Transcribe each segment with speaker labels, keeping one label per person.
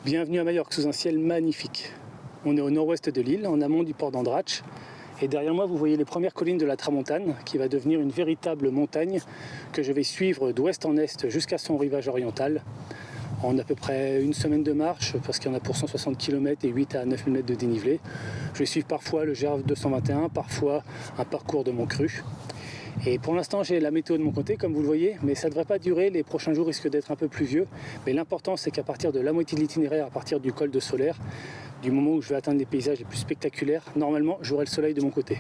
Speaker 1: Bienvenue à Majorque sous un ciel magnifique. On est au nord-ouest de l'île, en amont du port d'Andratx. Et derrière moi, vous voyez les premières collines de la Tramontane, qui va devenir une véritable montagne que je vais suivre d'ouest en est jusqu'à son rivage oriental, en à peu près une semaine de marche, parce qu'il y en a pour 160 km et 8 à 9 000 mètres de dénivelé. Je vais suivre parfois le GR 221, parfois un parcours de Montcru. Et pour l'instant, j'ai la météo de mon côté, comme vous le voyez, mais ça ne devrait pas durer. Les prochains jours risquent d'être un peu pluvieux. Mais l'important, c'est qu'à partir de la moitié de l'itinéraire, à partir du col de Solaire, du moment où je vais atteindre les paysages les plus spectaculaires, normalement, j'aurai le soleil de mon côté.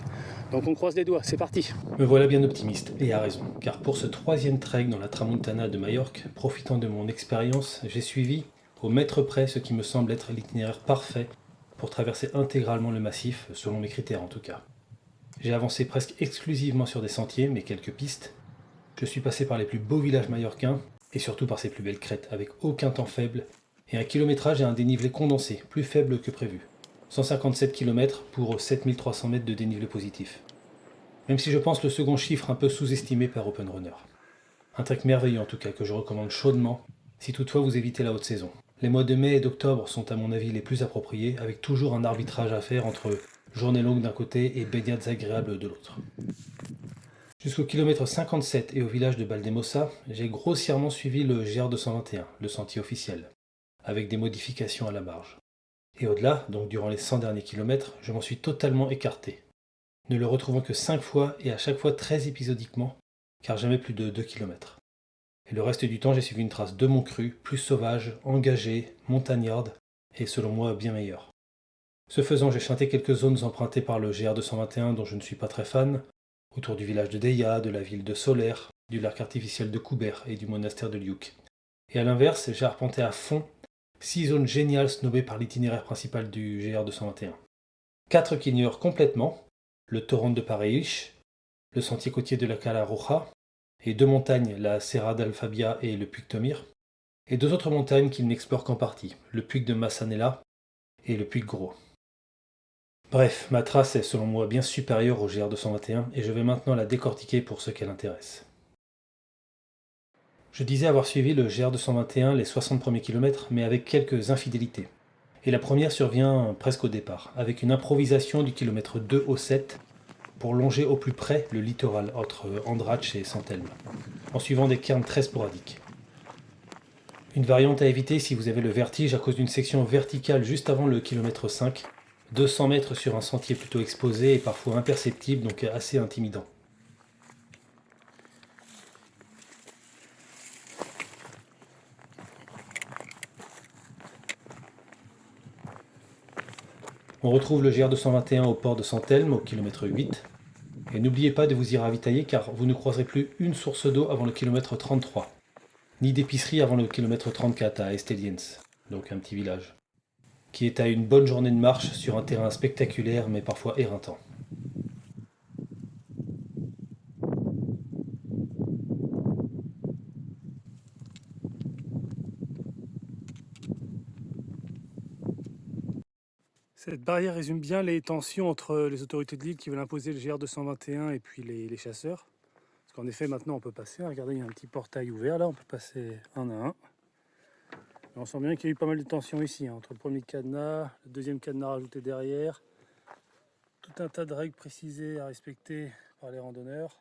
Speaker 1: Donc on croise les doigts, c'est parti.
Speaker 2: Me voilà bien optimiste, et à raison, car pour ce troisième trek dans la Tramuntana de Majorque, profitant de mon expérience, j'ai suivi au mètre près ce qui me semble être l'itinéraire parfait pour traverser intégralement le massif, selon mes critères en tout cas. J'ai avancé presque exclusivement sur des sentiers, mais quelques pistes. Je suis passé par les plus beaux villages majorcains, et surtout par ses plus belles crêtes, avec aucun temps faible, et un kilométrage et un dénivelé condensé, plus faible que prévu. 157 km pour 7300 mètres de dénivelé positif. Même si je pense le second chiffre un peu sous-estimé par OpenRunner. Un trek merveilleux en tout cas, que je recommande chaudement, si toutefois vous évitez la haute saison. Les mois de mai et d'octobre sont à mon avis les plus appropriés, avec toujours un arbitrage à faire entre journée longue d'un côté et baignades agréables de l'autre. Jusqu'au kilomètre 57 et au village de Baldemossa, j'ai grossièrement suivi le GR 221, le sentier officiel, avec des modifications à la marge. Et au-delà, donc durant les 100 derniers kilomètres, je m'en suis totalement écarté, ne le retrouvant que 5 fois et à chaque fois très épisodiquement, car jamais plus de 2 km. Et le reste du temps, j'ai suivi une trace de Montcru, plus sauvage, engagée, montagnarde, et selon moi bien meilleure. Ce faisant, j'ai chanté quelques zones empruntées par le GR 221 dont je ne suis pas très fan, autour du village de Deya, de la ville de Solaire, du lac artificiel de Koubert et du monastère de Liuk. Et à l'inverse, j'ai arpenté à fond 6 zones géniales snobées par l'itinéraire principal du GR 221. 4 qui ignorent complètement, le torrent de Pareich, le sentier côtier de la Cala Roja, et 2 montagnes, la Serra d'Alfabia et le Puig Tomir, et 2 autres montagnes qu'il n'explore qu'en partie, le Puig de Massanella et le Puig Gros. Bref, ma trace est selon moi bien supérieure au GR 221 et je vais maintenant la décortiquer pour ce qu'elle intéresse. Je disais avoir suivi le GR 221 les 60 premiers kilomètres, mais avec quelques infidélités. Et la première survient presque au départ, avec une improvisation du kilomètre 2 au 7 pour longer au plus près le littoral entre Andratx et Santelme, en suivant des cairns très sporadiques. Une variante à éviter si vous avez le vertige à cause d'une section verticale juste avant le kilomètre 5, 200 mètres sur un sentier plutôt exposé et parfois imperceptible, donc assez intimidant. On retrouve le GR 221 au port de Santelme, au kilomètre 8. Et n'oubliez pas de vous y ravitailler car vous ne croiserez plus une source d'eau avant le kilomètre 33, ni d'épicerie avant le kilomètre 34 à Esteliens, donc un petit village, qui est à une bonne journée de marche sur un terrain spectaculaire mais parfois éreintant.
Speaker 1: Cette barrière résume bien les tensions entre les autorités de l'île qui veulent imposer le GR 221 et puis les chasseurs. Parce qu'en effet, maintenant, on peut passer. Regardez, il y a un petit portail ouvert là, on peut passer un à un. Mais on sent bien qu'il y a eu pas mal de tensions ici, entre le premier cadenas, le deuxième cadenas rajouté derrière. Tout un tas de règles précisées à respecter par les randonneurs.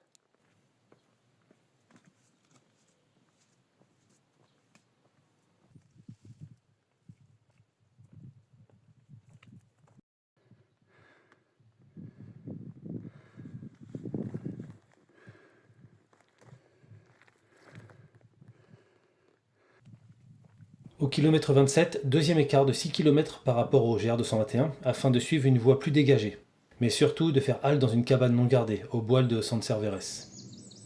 Speaker 2: Au kilomètre 27, deuxième écart de 6 km par rapport au GR 221, afin de suivre une voie plus dégagée, mais surtout de faire halte dans une cabane non gardée, au bois de San Serveres,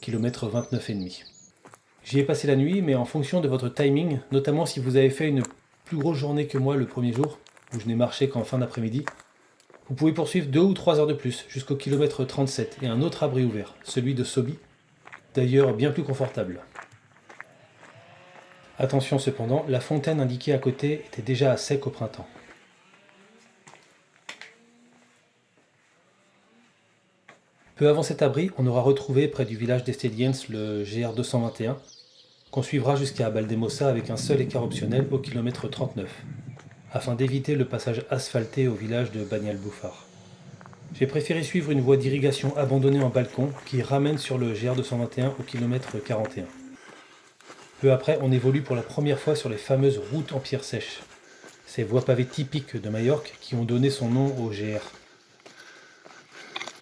Speaker 2: kilomètre 29,5. J'y ai passé la nuit, mais en fonction de votre timing, notamment si vous avez fait une plus grosse journée que moi le premier jour, où je n'ai marché qu'en fin d'après-midi, vous pouvez poursuivre 2 ou 3 heures de plus, jusqu'au kilomètre 37, et un autre abri ouvert, celui de Sobi, d'ailleurs bien plus confortable. Attention cependant, la fontaine indiquée à côté était déjà à sec au printemps. Peu avant cet abri, on aura retrouvé près du village d'Esteliens le GR 221, qu'on suivra jusqu'à Baldemossa avec un seul écart optionnel au kilomètre 39. afin d'éviter le passage asphalté au village de Banyal-Bouffar. J'ai préféré suivre une voie d'irrigation abandonnée en balcon qui ramène sur le GR 221 au kilomètre 41. Peu après, on évolue pour la première fois sur les fameuses routes en pierre sèche, ces voies pavées typiques de Majorque qui ont donné son nom au GR.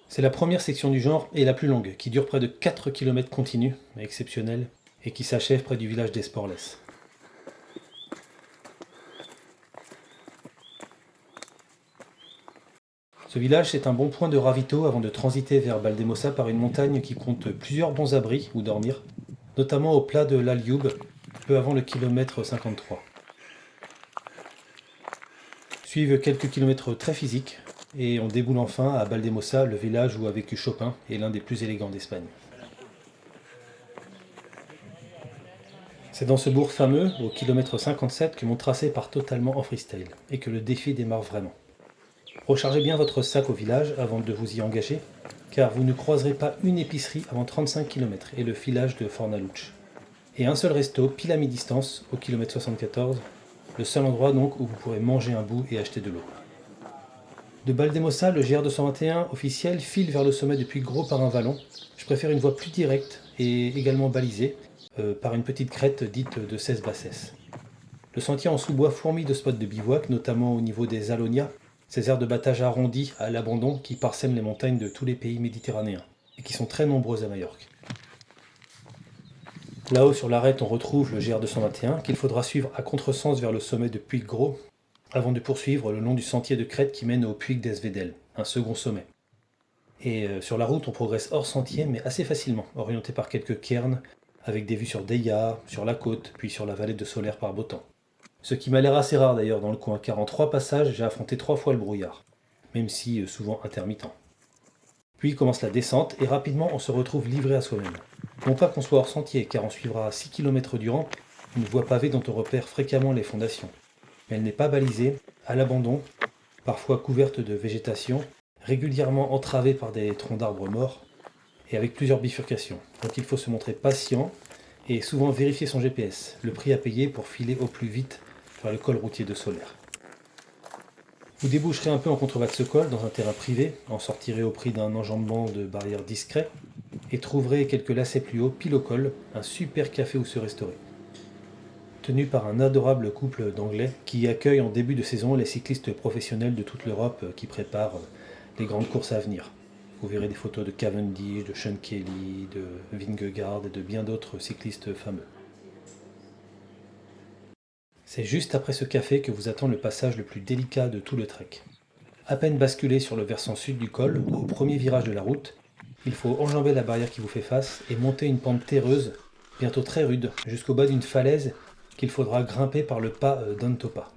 Speaker 2: C'est la première section du genre et la plus longue, qui dure près de 4 km continus, exceptionnelle, et qui s'achève près du village d'Esporles. Ce village est un bon point de ravito avant de transiter vers Valdemossa par une montagne qui compte plusieurs bons abris où dormir, notamment au plat de l'Alioub, peu avant le kilomètre 53. Suivent quelques kilomètres très physiques, et on déboule enfin à Valdemossa, le village où a vécu Chopin et l'un des plus élégants d'Espagne. C'est dans ce bourg fameux, au kilomètre 57, que mon tracé part totalement en freestyle, et que le défi démarre vraiment. Rechargez bien votre sac au village avant de vous y engager, car vous ne croiserez pas une épicerie avant 35 km et le filage de Fornaluche. Et un seul resto, pile à mi-distance, au kilomètre 74, le seul endroit donc où vous pourrez manger un bout et acheter de l'eau. De Valdemossa, le GR 221 officiel file vers le sommet de Puiggrò par un vallon. Je préfère une voie plus directe et également balisée par une petite crête dite de 16 bassesses. Le sentier en sous-bois fourmille de spots de bivouac, notamment au niveau des Alonias, ces aires de battage arrondies à l'abandon qui parsèment les montagnes de tous les pays méditerranéens et qui sont très nombreuses à Majorque. Là-haut sur l'arête, on retrouve le GR 221 qu'il faudra suivre à contresens vers le sommet de Puiggrò avant de poursuivre le long du sentier de crête qui mène au Puig d'Esvedel, un second sommet. Et sur la route, on progresse hors sentier, mais assez facilement, orienté par quelques cairns, avec des vues sur Deia, sur la côte, puis sur la vallée de Solaire par beau temps. Ce qui m'a l'air assez rare d'ailleurs dans le coin, car en 3 passages, j'ai affronté 3 fois le brouillard, même si souvent intermittent. Puis commence la descente, et rapidement on se retrouve livré à soi-même. Non pas qu'on soit hors sentier, car on suivra 6 km durant une voie pavée dont on repère fréquemment les fondations. Mais elle n'est pas balisée, à l'abandon, parfois couverte de végétation, régulièrement entravée par des troncs d'arbres morts, et avec plusieurs bifurcations. Donc il faut se montrer patient, et souvent vérifier son GPS, le prix à payer pour filer au plus vite vers le col routier de Solaire. Vous déboucherez un peu en contrebas de ce col, dans un terrain privé, en sortirez au prix d'un enjambement de barrières discret, et trouverez quelques lacets plus haut, pile au col, un super café où se restaurer. Tenu par un adorable couple d'Anglais qui accueille en début de saison les cyclistes professionnels de toute l'Europe qui préparent les grandes courses à venir. Vous verrez des photos de Cavendish, de Sean Kelly, de Vingegaard et de bien d'autres cyclistes fameux. C'est juste après ce café que vous attend le passage le plus délicat de tout le trek. À peine basculé sur le versant sud du col, au premier virage de la route, il faut enjamber la barrière qui vous fait face et monter une pente terreuse, bientôt très rude, jusqu'au bas d'une falaise qu'il faudra grimper par le pas d'Antopa.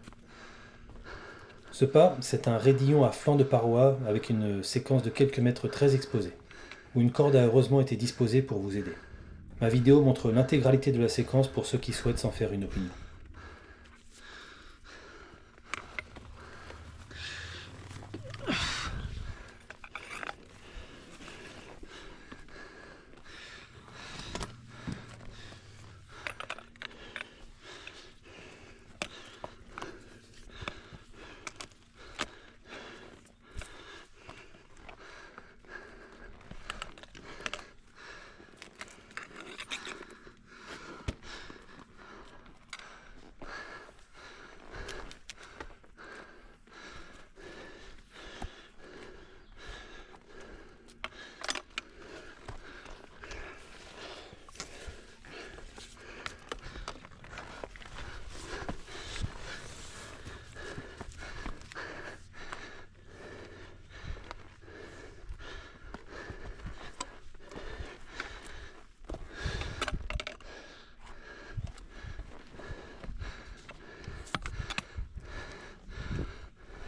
Speaker 2: Ce pas, c'est un raidillon à flanc de paroi avec une séquence de quelques mètres très exposée, où une corde a heureusement été disposée pour vous aider. Ma vidéo montre l'intégralité de la séquence pour ceux qui souhaitent s'en faire une opinion.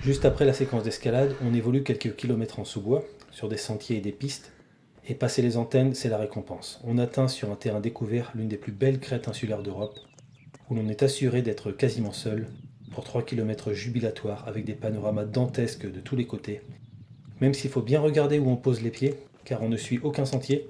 Speaker 2: Juste après la séquence d'escalade, on évolue quelques kilomètres en sous-bois, sur des sentiers et des pistes, et passer les antennes, c'est la récompense. On atteint sur un terrain découvert l'une des plus belles crêtes insulaires d'Europe, où l'on est assuré d'être quasiment seul, pour 3 km jubilatoires avec des panoramas dantesques de tous les côtés, même s'il faut bien regarder où on pose les pieds, car on ne suit aucun sentier,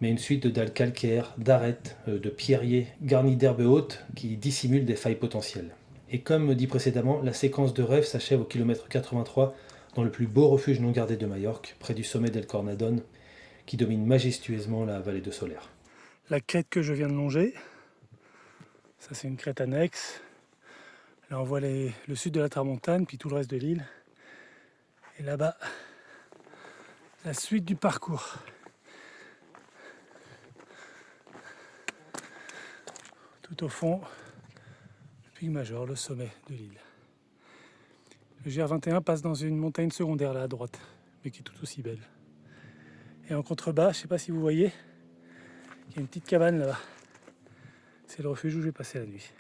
Speaker 2: mais une suite de dalles calcaires, d'arêtes, de pierriers garnis d'herbes hautes qui dissimulent des failles potentielles. Et comme dit précédemment, la séquence de rêve s'achève au kilomètre 83 dans le plus beau refuge non gardé de Majorque, près du sommet d'El Cornadón, qui domine majestueusement la vallée de Soler.
Speaker 1: La crête que je viens de longer, ça c'est une crête annexe. Là on voit le sud de la Tramontane, puis tout le reste de l'île. Et là-bas, la suite du parcours. Tout au fond, le pic Major, le sommet de l'île. Le GR21 passe dans une montagne secondaire là à droite, mais qui est tout aussi belle. Et en contrebas, je ne sais pas si vous voyez, il y a une petite cabane là-bas. C'est le refuge où je vais passer la nuit.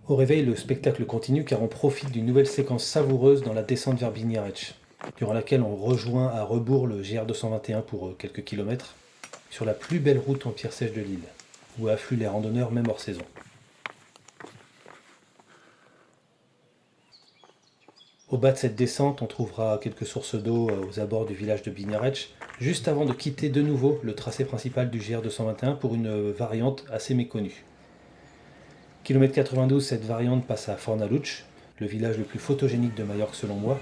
Speaker 2: Au réveil, le spectacle continue car on profite d'une nouvelle séquence savoureuse dans la descente vers Biniarec, durant laquelle on rejoint à rebours le GR221 pour quelques kilomètres, sur la plus belle route en pierre sèche de l'île, où affluent les randonneurs même hors saison. Au bas de cette descente, on trouvera quelques sources d'eau aux abords du village de Biniarec, juste avant de quitter de nouveau le tracé principal du GR221 pour une variante assez méconnue. Kilomètre 92, cette variante passe à Fornalutx, le village le plus photogénique de Majorque selon moi.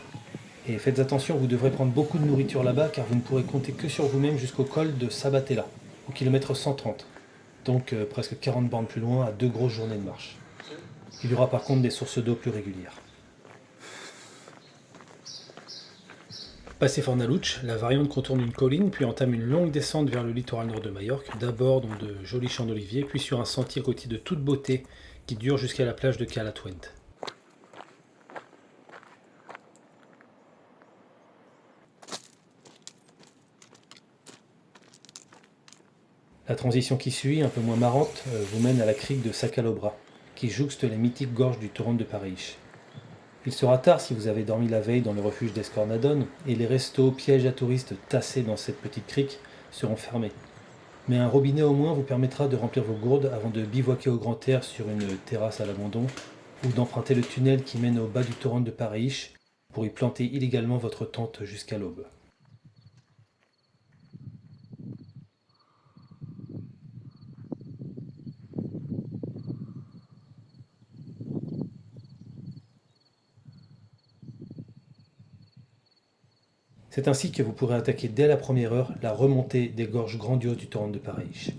Speaker 2: Et faites attention, vous devrez prendre beaucoup de nourriture là-bas car vous ne pourrez compter que sur vous-même jusqu'au col de Sabatella, au kilomètre 130, donc presque 40 bornes plus loin à 2 grosses journées de marche. Il y aura par contre des sources d'eau plus régulières. Passé Fornalutx, la variante contourne une colline puis entame une longue descente vers le littoral nord de Majorque, d'abord dans de jolis champs d'oliviers, puis sur un sentier côtier de toute beauté qui dure jusqu'à la plage de Cala Twente. La transition qui suit, un peu moins marrante, vous mène à la crique de Sacalobra, qui jouxte les mythiques gorges du torrent de Paraíso. Il sera tard si vous avez dormi la veille dans le refuge d'Escornadón, et les restos pièges à touristes tassés dans cette petite crique seront fermés. Mais un robinet au moins vous permettra de remplir vos gourdes avant de bivouaquer au grand air sur une terrasse à l'abandon, ou d'emprunter le tunnel qui mène au bas du torrent de Paraíso pour y planter illégalement votre tente jusqu'à l'aube. C'est ainsi que vous pourrez attaquer dès la première heure la remontée des gorges grandioses du torrent de Paraíso.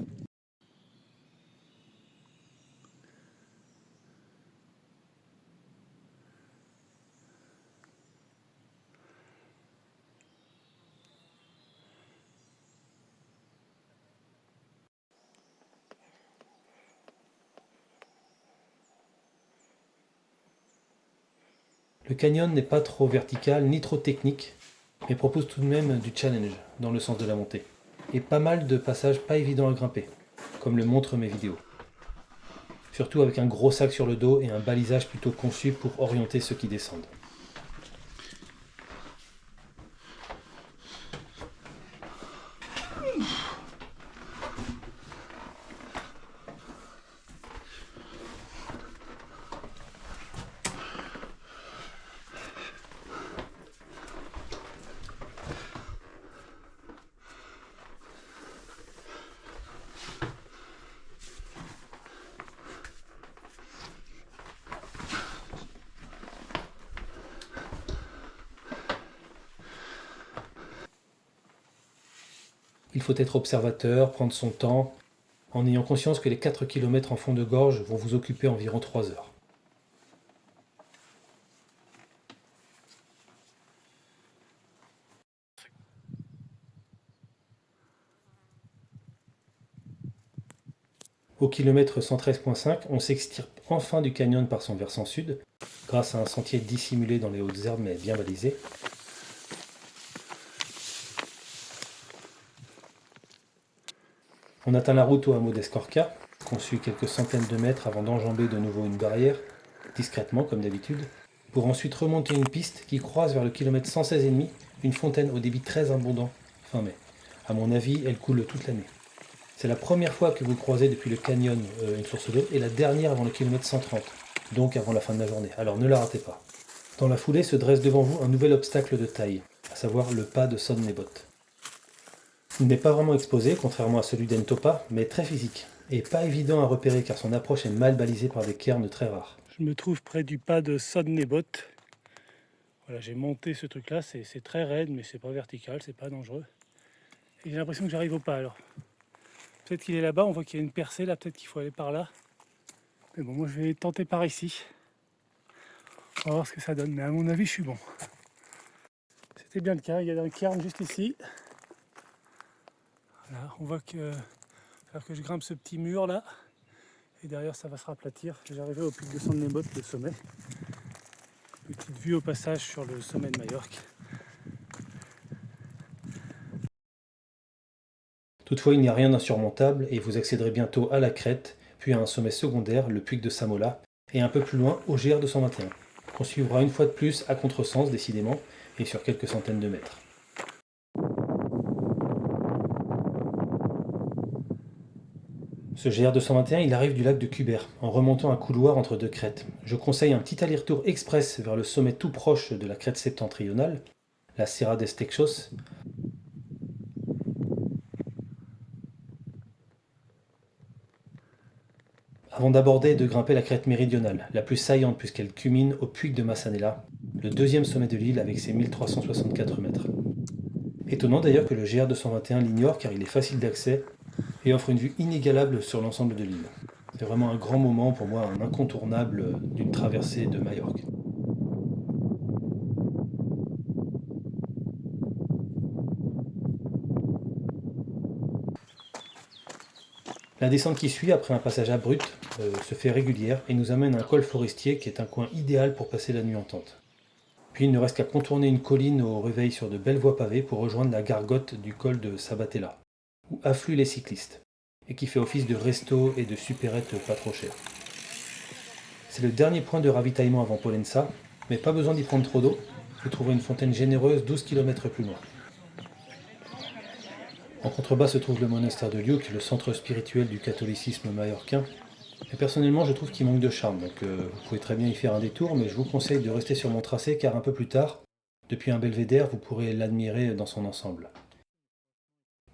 Speaker 2: Le canyon n'est pas trop vertical ni trop technique, mais propose tout de même du challenge dans le sens de la montée, et pas mal de passages pas évidents à grimper, comme le montrent mes vidéos. Surtout avec un gros sac sur le dos et un balisage plutôt conçu pour orienter ceux qui descendent. Il faut être observateur, prendre son temps, en ayant conscience que les 4 km en fond de gorge vont vous occuper environ 3 heures. Au kilomètre 113.5, on s'extirpe enfin du canyon par son versant sud, grâce à un sentier dissimulé dans les hautes herbes mais bien balisé. On atteint la route au hameau d'Escorca, qu'on suit quelques centaines de mètres avant d'enjamber de nouveau une barrière, discrètement comme d'habitude, pour ensuite remonter une piste qui croise vers le kilomètre 116,5 une fontaine au débit très abondant, fin mai. À mon avis, elle coule toute l'année. C'est la première fois que vous croisez depuis le canyon une source d'eau et la dernière avant le kilomètre 130, donc avant la fin de la journée, alors ne la ratez pas. Dans la foulée se dresse devant vous un nouvel obstacle de taille, à savoir le pas de Sodnebot. Il n'est pas vraiment exposé, contrairement à celui d'Entopa, mais très physique, et pas évident à repérer car son approche est mal balisée par des cairns très rares.
Speaker 1: Je me trouve près du pas de Sodnebot. Voilà, j'ai monté ce truc-là, c'est très raide, mais c'est pas vertical, c'est pas dangereux. Et j'ai l'impression que j'arrive au pas alors. Peut-être qu'il est là-bas, on voit qu'il y a une percée là, peut-être qu'il faut aller par là. Mais bon, moi je vais tenter par ici. On va voir ce que ça donne, mais à mon avis, je suis bon. C'était bien le cas, il y a un cairn juste ici. Voilà, on voit que, alors que je grimpe ce petit mur là, et derrière ça va se raplatir. J'arriverai au pic de Sandnebot, le sommet. Petite vue au passage sur le sommet de Majorque.
Speaker 2: Toutefois, il n'y a rien d'insurmontable et vous accéderez bientôt à la crête, puis à un sommet secondaire, le Puig de Samola, et un peu plus loin au GR 221, qu'on suivra une fois de plus à contresens décidément, et sur quelques centaines de mètres. Ce GR 221, il arrive du lac de Cubert, en remontant un couloir entre deux crêtes. Je conseille un petit aller-retour express vers le sommet tout proche de la crête septentrionale, la Serra des Texos. Avant d'aborder et de grimper la crête méridionale, la plus saillante puisqu'elle culmine au Puig de Massanella, le deuxième sommet de l'île avec ses 1364 mètres. Étonnant d'ailleurs que le GR 221 l'ignore car il est facile d'accès et offre une vue inégalable sur l'ensemble de l'île. C'est vraiment un grand moment pour moi, un incontournable d'une traversée de Majorque. La descente qui suit, après un passage abrupt, se fait régulière et nous amène à un col forestier qui est un coin idéal pour passer la nuit en tente. Puis il ne reste qu'à contourner une colline au réveil sur de belles voies pavées pour rejoindre la gargote du col de Sabatella, où affluent les cyclistes, et qui fait office de resto et de supérette pas trop cher. C'est le dernier point de ravitaillement avant Pollença, mais pas besoin d'y prendre trop d'eau, vous trouverez une fontaine généreuse 12 km plus loin. En contrebas se trouve le monastère de Liu, qui est le centre spirituel du catholicisme majorquin. Et personnellement, je trouve qu'il manque de charme, donc vous pouvez très bien y faire un détour, mais je vous conseille de rester sur mon tracé, car un peu plus tard, depuis un belvédère, vous pourrez l'admirer dans son ensemble.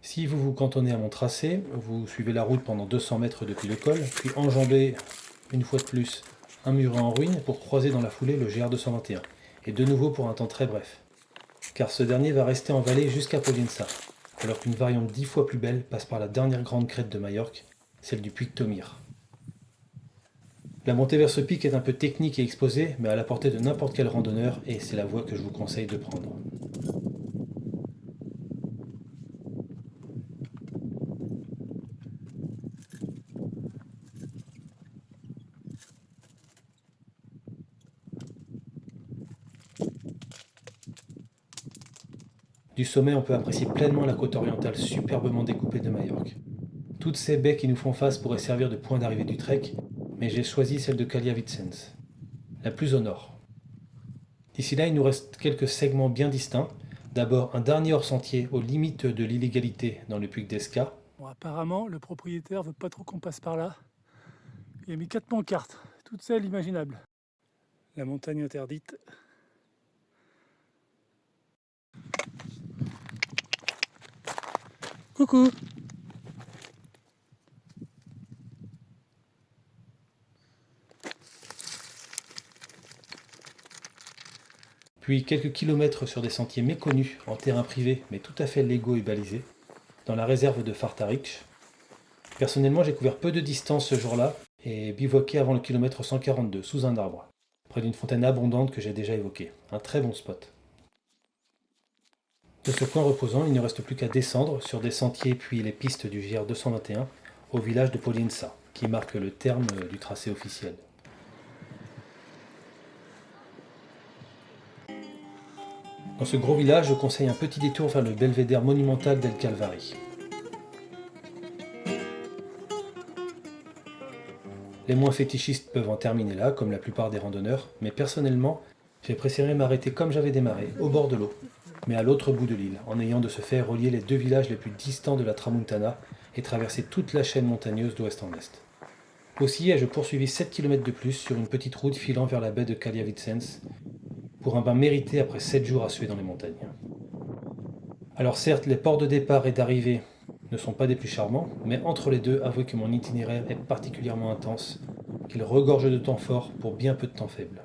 Speaker 2: Si vous vous cantonnez à mon tracé, vous suivez la route pendant 200 mètres depuis le col, puis enjambez, une fois de plus, un muret en ruine pour croiser dans la foulée le GR 221, et de nouveau pour un temps très bref, car ce dernier va rester en vallée jusqu'à Pollença, alors qu'une variante 10 fois plus belle passe par la dernière grande crête de Majorque, celle du Puig Tomir. La montée vers ce pic est un peu technique et exposée, mais à la portée de n'importe quel randonneur, et c'est la voie que je vous conseille de prendre. Du sommet, on peut apprécier pleinement la côte orientale superbement découpée de Majorque. Toutes ces baies qui nous font face pourraient servir de point d'arrivée du trek, mais j'ai choisi celle de Calia-Vicens, la plus au nord. D'ici là, il nous reste quelques segments bien distincts. D'abord, un dernier hors-sentier aux limites de l'illégalité dans le Puig d'Esca.
Speaker 1: Bon, apparemment, le propriétaire veut pas trop qu'on passe par là. Il a mis 4 pancartes, toutes celles imaginables. La montagne interdite. Coucou!
Speaker 2: Puis quelques kilomètres sur des sentiers méconnus en terrain privé mais tout à fait légaux et balisés, dans la réserve de Fartarich. Personnellement, j'ai couvert peu de distance ce jour-là et bivouaqué avant le kilomètre 142 sous un arbre, près d'une fontaine abondante que j'ai déjà évoquée. Un très bon spot. De ce coin reposant, il ne reste plus qu'à descendre sur des sentiers puis les pistes du GR 221 au village de Pollença, qui marque le terme du tracé officiel. Dans ce gros village, je conseille un petit détour vers le belvédère monumental d'El Calvari. Les moins fétichistes peuvent en terminer là, comme la plupart des randonneurs, mais personnellement, j'ai préféré m'arrêter comme j'avais démarré, au bord de l'eau, mais à l'autre bout de l'île, en ayant de ce fait relié les deux villages les plus distants de la Tramuntana et traversé toute la chaîne montagneuse d'ouest en est. Aussi ai-je poursuivi 7 km de plus sur une petite route filant vers la baie de Calia-Vicens, pour un bain mérité après 7 jours à suer dans les montagnes. Alors certes, les ports de départ et d'arrivée ne sont pas des plus charmants, mais entre les deux, avouez que mon itinéraire est particulièrement intense, qu'il regorge de temps fort pour bien peu de temps faible.